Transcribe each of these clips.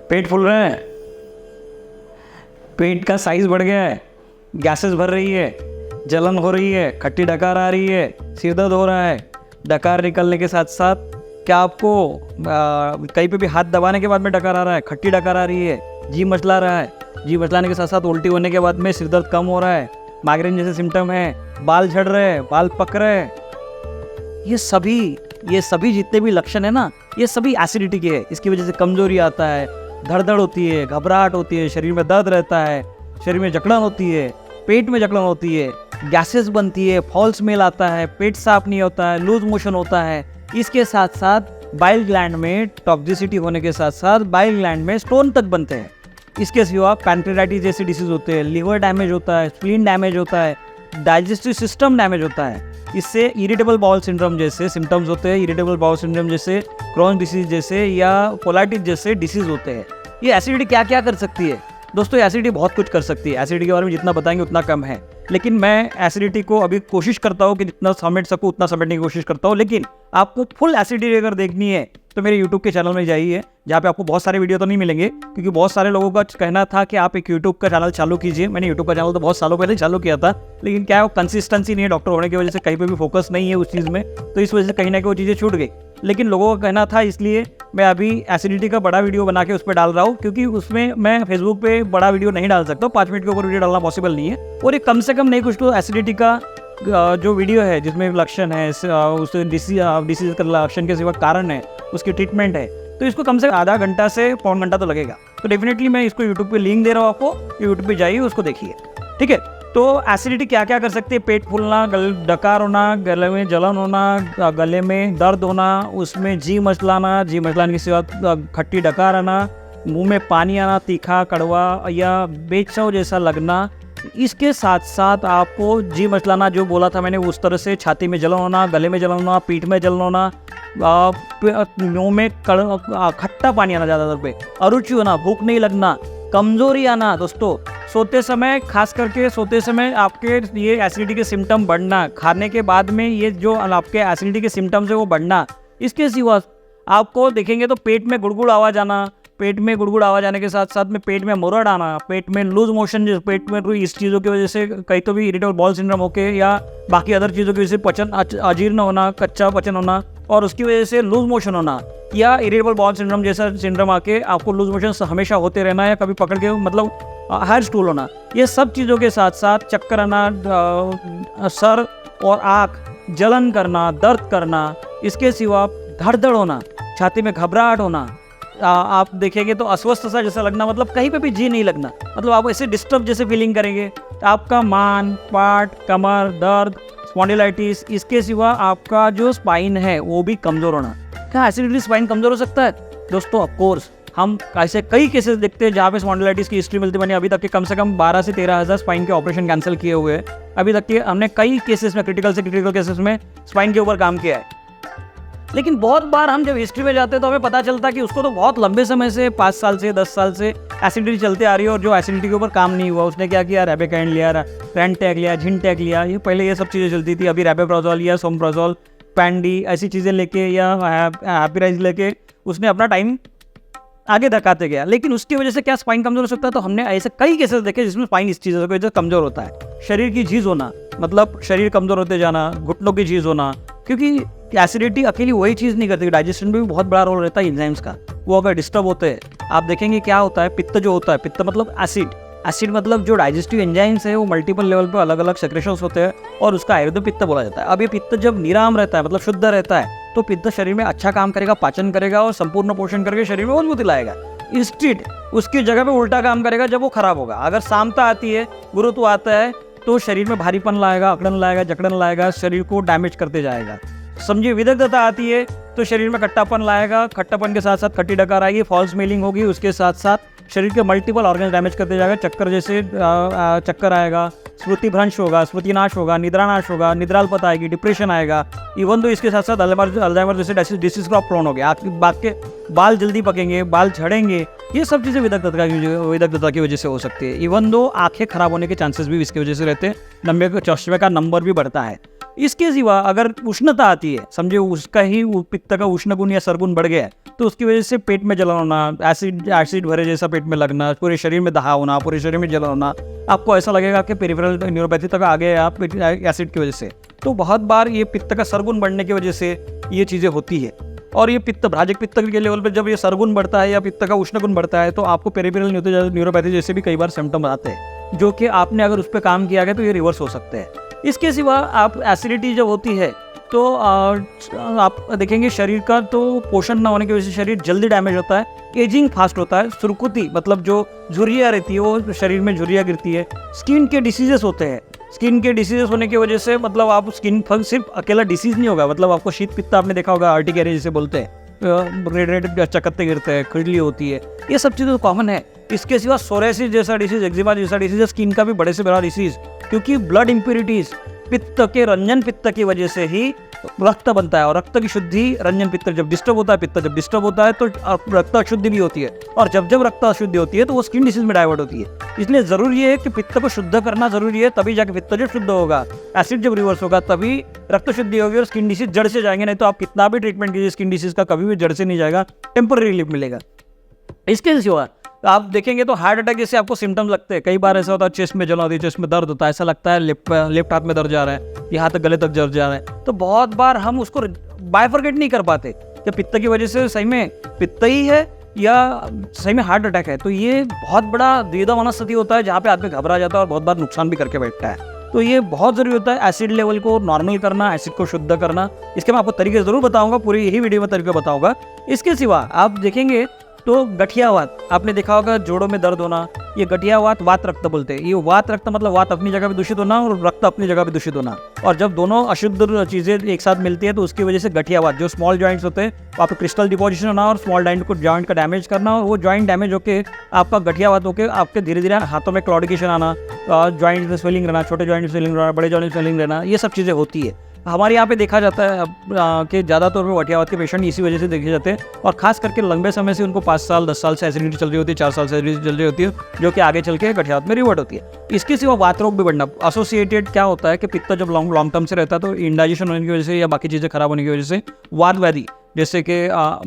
पेट फूल रहे हैं, पेट का साइज बढ़ गया है, गैसेस भर रही है, जलन हो रही है, खट्टी डकार आ रही है, सिर दर्द हो रहा है। डकार निकलने के साथ साथ क्या आपको कहीं पे भी हाथ दबाने के बाद में डकार आ रहा है, खट्टी डकार आ रही है, जी मचला रहा है, जी मचलाने के साथ साथ उल्टी होने के बाद में सिर दर्द कम हो रहा है, माइग्रेन जैसे सिम्टम है, बाल झड़ रहे हैं, बाल पक रहे हैं, ये सभी जितने भी लक्षण है ना, ये सभी एसिडिटी के हैं। इसकी वजह से कमजोरी आता है, धड़धड़ होती है, घबराहट होती है, शरीर में दर्द रहता है, शरीर में जकड़न होती है, पेट में जकड़न होती है, गैसेस बनती है, फॉल स्मेल आता है, पेट साफ नहीं होता है, लूज मोशन होता है। इसके साथ साथ बाइल ग्लैंड में टॉक्सिसिटी होने के साथ साथ बाइल ग्लैंड में स्टोन तक बनते हैं। इसके सिवा पैंक्रेटाइटिस जैसे डिसीज होते हैं, लिवर डैमेज होता है, स्प्लीन डैमेज होता है, डाइजेस्टिव सिस्टम डैमेज होता है। इससे इरिटेबल बाउल सिंड्रोम जैसे सिम्टम्स होते हैं, इरिटेबल बाउल सिंड्रोम जैसे क्रॉन डिसीज जैसे या कोलाइटिस जैसे डिसीज होते हैं। ये एसिडिटी क्या क्या कर सकती है दोस्तों? एसिडिटी बहुत कुछ कर सकती है। एसिडिटी के बारे में जितना बताएंगे उतना कम है, लेकिन मैं एसिडिटी को अभी कोशिश करता हूँ कि जितना समेट सकूँ उतना समेटने की कोशिश करता हूँ। लेकिन आपको फुल एसिडिटी अगर देखनी है तो मेरे यूट्यूब के चैनल में जाइए, जहाँ पे आपको बहुत सारे वीडियो तो नहीं मिलेंगे, क्योंकि बहुत सारे लोगों का कहना था कि आप एक यूट्यूब का चैनल चालू कीजिए। मैंने यूट्यूब का चैनल तो बहुत सालों पहले चालू किया था, लेकिन क्या है, वो कंसिस्टेंसी नहीं है, डॉक्टर होने की वजह से कहीं पे भी फोकस नहीं है उस चीज़ में, तो इस वजह से कहीं ना कहीं वो चीज़ें छूट गई। लेकिन लोगों का कहना था, इसलिए मैं अभी एसिडिटी का बड़ा वीडियो बना के उस पर डाल रहा हूँ, क्योंकि उसमें मैं फेसबुक पे बड़ा वीडियो नहीं डाल सकता, 5 मिनट के ऊपर वीडियो डालना पॉसिबल नहीं है। और ये कम से कम नहीं कुछ तो एसिडिटी का जो वीडियो है जिसमें लक्षण है, उस डिसीज का लक्षण के सिवा कारण है, उसकी ट्रीटमेंट है, तो इसको कम से कम आधा घंटा से पौन घंटा तो लगेगा। तो डेफिनेटली मैं इसको यूट्यूब पे लिंक दे रहा हूँ आपको, यूट्यूब पे जाइए, उसको देखिए, ठीक है। तो एसिडिटी क्या क्या कर सकती है? पेट फूलना, डकार होना, गले में जलन होना, गले में दर्द होना, उसमें जी मचलाना, जी मचलाने के सिवा खट्टी डकार आना, मुंह में पानी आना, तीखा कड़वा या बेचौ जैसा लगना। इसके साथ साथ आपको जी मचलाना जो बोला था मैंने, उस तरह से छाती में जलन होना, गले में जलन होना, पीठ में जलन होना, मुंह में खट्टा पानी आना, ज़्यादातर पे अरुचि होना, भूख नहीं लगना, कमजोरी आना। दोस्तों सोते समय, खास करके सोते समय आपके ये एसिडिटी के सिम्टम बढ़ना, खाने के बाद में ये जो आपके एसिडिटी के सिम्टम्स है वो बढ़ना। इसके सिवा आपको देखेंगे तो पेट में गुड़गुड़ आवाज़ आना, पेट में गुड़गुड़ आवाज़ आने के साथ साथ में पेट में मुरड़ आना, पेट में लूज मोशन, पेट में इस चीज़ों की वजह से कहीं तो भी इरिटेबल बाउल सिंड्रोम होके या बाकी अदर चीज़ों की वजह से पचन अजीर्ण होना, कच्चा पचन होना, और उसकी वजह से लूज मोशन होना, या इरिटेबल बाउल सिंड्रोम जैसा सिंड्रोम आके आपको लूज मोशन हमेशा होते रहना, या कभी पकड़ के मतलब हायर स्टूल होना। ये सब चीज़ों के साथ साथ चक्कर आना, सर और आँख जलन करना, दर्द करना। इसके सिवा धड़धड़ होना, छाती में घबराहट होना, आप देखेंगे तो अस्वस्थ सा जैसा लगना, मतलब कहीं पे भी जी नहीं लगना, मतलब आप ऐसे डिस्टर्ब जैसे फीलिंग करेंगे। आपका मान, पाट, कमर दर्द, स्पॉन्डिलाइटिस। इसके सिवा आपका जो स्पाइन है वो भी कमज़ोर होना। क्या एसिडिटी स्पाइन कमज़ोर हो सकता है दोस्तों? ऑफ कोर्स, हम ऐसे कई केसेस देखते हैं जहाँ पे स्पॉन्डिलाइटिस की हिस्ट्री मिलती बनी। अभी तक के कम से कम 12 से 13 हज़ार स्पाइन के ऑपरेशन कैंसिल किए हुए हैं। अभी तक के हमने कई केसेस में, क्रिटिकल से क्रिटिकल केसेस में स्पाइन के ऊपर काम किया है। लेकिन बहुत बार हम जब हिस्ट्री में जाते हैं तो हमें पता चलता है कि उसको तो बहुत लंबे समय से 5 साल से 10 साल से एसिडिटी चलते आ रही है, और जो एसिडिटी के ऊपर काम नहीं हुआ उसने क्या किया, रेबेकाइन लिया, रैंटैक लिया, झिनटैक लिया। ये पहले ये सब चीज़ें चलती थी। अभी रेबेप्राजोल या सोमप्राजोल, पैंडी, ऐसी चीज़ें लेके या हैप्पीराइज लेके उसने अपना टाइम आगे धकाते गया। लेकिन उसकी वजह से क्या स्पाइन कमजोर हो सकता है? तो हमने ऐसे कई केसेस देखे जिसमें स्पाइन इस चीज़ों की वजह से कमजोर होता है। शरीर की झीज होना, मतलब शरीर कमजोर होते जाना, घुटनों की झीज होना, क्योंकि एसिडिटी अकेली वही चीज़ नहीं करती, डाइजेशन में भी बहुत बड़ा रोल रहता है एंजाइम्स का। वो अगर डिस्टर्ब होते हैं, आप देखेंगे क्या होता है, पित्त जो होता है, पित्त मतलब एसिड, एसिड मतलब जो डाइजेस्टिव एंजाइम्स है वो मल्टीपल लेवल पे अलग अलग सेक्रेशंस होते हैं, और उसका आयुर्वेद पित्त बोला जाता है। अब ये पित्त जब निराम रहता है, मतलब शुद्ध रहता है, तो पित्त शरीर में अच्छा काम करेगा, पाचन करेगा और संपूर्ण पोषण करके शरीर में मजबूती लाएगा। इंस्टेड उसकी जगह पे उल्टा काम करेगा जब वो खराब होगा। अगर सामता आती है, गुरुत्व आता है, तो शरीर में भारीपन लाएगा, अकड़न लाएगा, जकड़न लाएगा, शरीर को डैमेज करते जाएगा। समझिए विदग्धता आती है तो शरीर में खट्टापन लाएगा, खट्टापन के साथ साथ खट्टी डकार आएगी, फॉल्स स्मेलिंग होगी, उसके साथ साथ शरीर के मल्टीपल ऑर्गन डैमेज करते जाएगा, चक्कर जैसे चक्कर आएगा, स्मृति भ्रंश होगा, स्मृति नाश होगा, निद्रा नाश होगा, निद्रालपता आएगी, डिप्रेशन आएगा। इवन तो इसके साथ साथ अल्जाइमर जैसे डिसीज का प्रोन हो गया, आपके बाल जल्दी पकेंगे, बाल झड़ेंगे। ये सब चीज़ें विदग्धता की वजह से हो सकती है। इवन दो आंखें खराब होने के चांसेस भी इसकी वजह से रहते हैं, चश्मे का नंबर भी बढ़ता है। इसके सिवा अगर उष्णता आती है, समझे उसका ही पित्त का उष्ण गुण या सरगुण बढ़ गया है, तो उसकी वजह से पेट में जलन होना, एसिड भरे जैसा पेट में लगना, पूरे शरीर में दहा होना, पूरे शरीर में जलन होना, आपको ऐसा लगेगा कि पेरिफेरल न्यूरोपैथी तक आ गए आप एसिड की वजह से। तो बहुत बार ये पित्त का सरगुण बढ़ने की वजह से ये चीज़ें होती है। और ये पित्त भ्राजक पित्त के लेवल पर जब ये सरगुण बढ़ता है या पित्त का उष्ण गुण बढ़ता है, तो आपको पेरिफेरल न्यूरोपैथी जैसे भी कई बार सिम्टम आते हैं, जो कि आपने अगर उस पर काम किया गया तो ये रिवर्स हो सकते हैं। इसके सिवा आप एसिडिटी जब होती है तो आप देखेंगे शरीर का तो पोषण ना होने की वजह से शरीर जल्दी डैमेज होता है, एजिंग फास्ट होता है, सुरकुती मतलब जो झुर्रियाँ रहती है वो शरीर में झुर्रियाँ गिरती है, स्किन के डिसीजेस होते हैं। स्किन के डिसीजेस होने की वजह से मतलब आप स्किन सिर्फ अकेला डिसीज नहीं होगा, मतलब आपको शीत पित्त आपने देखा होगा, अर्टिकेरिया जिसे बोलते हैं, रेड रेड चकत्ते गिरते हैं, खुजली होती है, ये सब चीज़ें तो कॉमन है। इसके सिवा सोरेसिस जैसा डिसीज, एक्जिमा जैसा डिसीज, स्किन का भी बड़े से बड़ा डिसीज, क्योंकि ब्लड इम्प्योरिटीज पित्त के रंजन पित्त की वजह से ही रक्त बनता है, और रक्त की शुद्धि रंजन पित्त जब डिस्टर्ब होता है, पित्त जब डिस्टर्ब होता है तो रक्त अशुद्धि भी होती है, और जब जब रक्त अशुद्धि होती है तो वो स्किन डिसीज में डाइवर्ट होती है। इसलिए जरूरी है कि पित्त को शुद्ध करना जरूरी है, तभी जाके पित्त जब शुद्ध होगा, एसिड जब रिवर्स होगा तभी रक्त शुद्धि होगी और स्किन डिसीज जड़ से जाएंगे। नहीं तो आप कितना भी ट्रीटमेंट कीजिए स्किन डिसीज का कभी भी जड़ से नहीं जाएगा, टेम्पररी रिलीफ मिलेगा। इसके सिवा आप देखेंगे तो हार्ट अटैक जैसे आपको सिम्टम्स लगते हैं, कई बार ऐसा होता है चेस्ट में जलन होती है, चेस्ट में दर्द होता है, ऐसा लगता है लेफ्ट हाथ में दर्द जा रहा है, यहाँ तक गले तक दर्द जा रहा है। तो बहुत बार हम उसको बाइफरकेट नहीं कर पाते कि पित्त की वजह से सही में पित्त ही है या सही में हार्ट अटैक है। तो ये बहुत बड़ा द्विधा मनस्थिति होता है जहाँ पे आदमी घबरा जाता है और बहुत बार नुकसान भी करके बैठता है। तो ये बहुत ज़रूरी होता है एसिड लेवल को नॉर्मल करना, एसिड को शुद्ध करना। इसके मैं आपको तरीके ज़रूर बताऊंगा, पूरी यही वीडियो में तरीके बताऊंगा। इसके सिवा आप देखेंगे तो गठियावात आपने देखा होगा, जोड़ों में दर्द होना, ये गठियावात वात रक्त बोलते हैं। ये वात रक्त मतलब वात अपनी जगह पे दूषित होना और रक्त अपनी जगह पे दूषित होना, और जब दोनों अशुद्ध चीज़ें एक साथ मिलती है तो उसकी वजह से गठियावात, जो स्मॉल जॉइंट्स होते हैं आपको क्रिस्टल डिपोजिशन होना और स्मॉल जॉइंट का डैमेज करना, और वो जॉइंट डैमेज होकर आपका गठियावात होकर आपके धीरे धीरे हाथों में क्लॉडिकेशन आना, जॉइंट में स्वेलिंग रहना, छोटे जॉइंट में स्वेलिंग रहना, बड़े जॉइंट में स्वेलिंग रहना, ये सब चीज़ें होती है। हमारे यहाँ पे देखा जाता है कि ज़्यादातर में गठियावात के पेशेंट इसी वजह से देखे जाते हैं, और खास करके लंबे समय से उनको 5 साल 10 साल से एसिडिटी चल रही होती है, 4 साल से एसिडिटी चल रही होती है, जो कि आगे चल के गठियावात में रिवर्ट होती है। इसके सिवा वात रोग भी बढ़ना एसोसिएटेड क्या होता है कि पित्त जब लॉन्ग टर्म से रहता है तो इंडाइजेशन होने की वजह से या बाकी चीज़ें खराब होने की वजह से वात व्याधि जैसे कि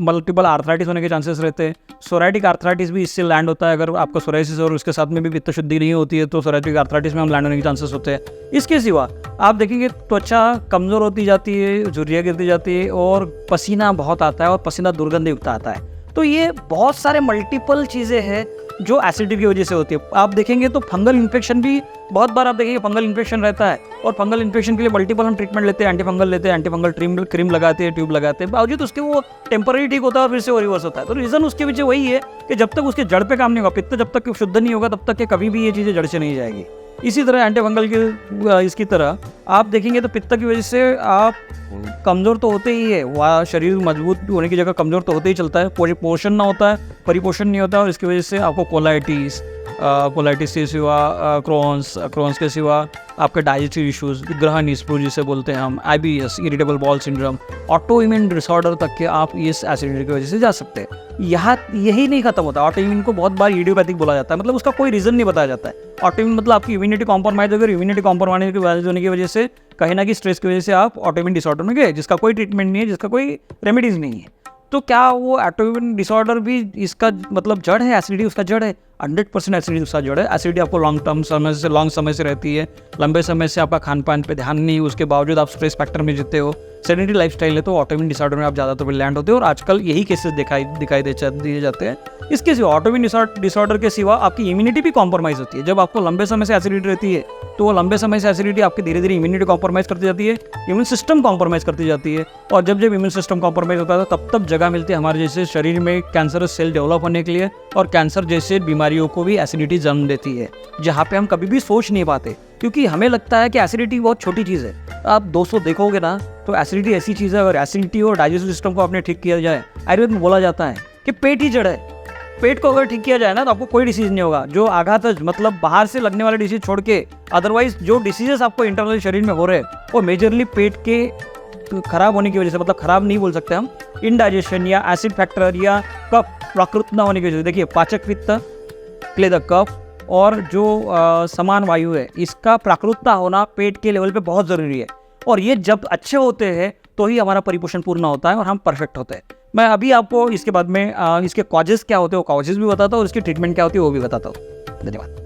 मल्टीपल आर्थराइटिस होने के चांसेस रहते हैं। सोराइटिक आर्थराइटिस भी इससे लैंड होता है, अगर आपको सोराइसिस और उसके साथ में भी पित्त शुद्धि नहीं होती है तो सोराइटिक आर्थराइटिस में हम लैंड होने के चांसेस होते हैं। इसके सिवा आप देखेंगे त्वचा कमज़ोर होती जाती है, झुर्रियाँ गिरती जाती है और पसीना बहुत आता है और पसीना दुर्गंध युक्त आता है। तो ये बहुत सारे मल्टीपल चीज़ें हैं जो एसिडिटी की वजह से होती है। आप देखेंगे तो फंगल इन्फेक्शन भी बहुत बार आप देखेंगे फंगल इन्फेक्शन रहता है, और फंगल इन्फेक्शन के लिए मल्टीपल हम ट्रीटमेंट लेते हैं, एंटीफंगल लेते हैं, एंटीफंगल क्रीम लगाते हैं, ट्यूब लगाते हैं, बावजूद उसके वो टेम्पररी ठीक होता है और फिर से वो रिवर्स होता है। तो रीज़न उसके पीछे वही है कि जब तक उसके जड़ पे काम नहीं होगा, पित्त जब तक शुद्ध नहीं होगा तब तक के कभी भी ये चीज़ें जड़ से नहीं जाएगी। इसी तरह एंटीफंगल की इसकी तरह आप देखेंगे तो पित्त की वजह से आप कमज़ोर तो होते ही है, वह शरीर मजबूत होने की जगह कमज़ोर तो होते ही चलता है, पोषण ना होता है, परिपोषण नहीं होता है, और इसकी वजह से आपको कोलाइटिस के सिवा क्रोन्स के सिवा आपके डाइजेस्टिव इश्यूज, ग्रहण स्प्रू जिसे बोलते हैं हम, IBS irritable bowel syndrome, auto immune disorder तक के आप इस एसिडिटी की वजह से जा सकते हैं। यहाँ यही नहीं खत्म होता, ऑटो इम्यून को बहुत बार इडियोपैथिक बोला जाता है, मतलब उसका कोई रीज़न नहीं बताया जाता है। ऑटो इम्यून मतलब आपकी इम्यूनिटी कॉम्प्रोमाइज होगी, इम्यूनिटी कॉम्प्रोमाइज होने की वजह से कहीं ना कहीं स्ट्रेस की वजह से आप ऑटो इम्यून डिसऑर्डर में गए, जिसका कोई ट्रीटमेंट नहीं है, जिसका कोई रेमेडीज नहीं है। तो क्या वो ऑटोइम्यून डिसऑर्डर भी इसका मतलब जड़ है, एसिडिटी उसका जड़ है? 100% एसिडिटी उसका जड़ है। एसिडिटी आपको लॉन्ग समय से रहती है, लंबे समय से आपका खान पान पे ध्यान नहीं, उसके बावजूद आप स्ट्रेस फैक्टर में जीते हो, सेडेंटरी लाइफस्टाइल है, तो ऑटोइम्यून डिसऑर्डर में आप ज़्यादातर लैंड होते हो, और आजकल यही केसेस दिखाई दिए जाते हैं। इसके सिवा ऑटोइम्यून डिसऑर्डर के सिवा आपकी इम्यूनिटी भी कॉम्प्रोमाइज़ होती है। जब आपको लंबे समय से एसिडिटी रहती है तो वो लंबे समय से एसिडिटी आपकी धीरे धीरे इम्यूनिटी कॉम्प्रोमाइज़ करती जाती है, इम्यून सिस्टम कॉम्प्रोमाइज़ करती जाती है, और जब इम्यून सिस्टम कॉम्प्रोमाइज़ होता है तब जगह मिलती है हमारे जैसे शरीर में कैंसरस सेल डेवलप होने के लिए, और कैंसर जैसे बीमारियों को भी एसिडिटी जन्म देती है, जहाँ पे हम कभी भी सोच नहीं पाते, क्योंकि हमें लगता है कि एसिडिटी बहुत छोटी चीज़ है। आप दोस्तों देखोगे ना तो एसिडिटी ऐसी चीज़ है, और एसिडिटी और डाइजेस्टिव सिस्टम को आपने ठीक किया जाए, आयुर्वेद में बोला जाता है कि पेट ही जड़ है। पेट को अगर ठीक किया जाए ना तो आपको कोई डिसीज नहीं होगा। जो आघात मतलब बाहर से लगने वाले डिसीज छोड़ के अदरवाइज जो डिसीजेस आपको इंटरनल शरीर में हो रहे हैं वो मेजरली पेट के खराब होने की वजह से, मतलब खराब नहीं बोल सकते हम, इनडाइजेशन या एसिड फैक्टर या कफ प्राकृत ना होने की वजह से। देखिए पाचक पित्त, क्लेद कफ और जो समान वायु है, इसका प्राकृतता होना पेट के लेवल पे बहुत ज़रूरी है। और ये जब अच्छे होते हैं तो ही हमारा परिपोषण पूर्ण होता है और हम परफेक्ट होते हैं। मैं अभी आपको इसके बाद में इसके कॉजेज़ क्या होते हैं वो कॉजेज़ भी बताता हूँ और इसकी ट्रीटमेंट क्या होती है वो भी बताता हूँ। धन्यवाद।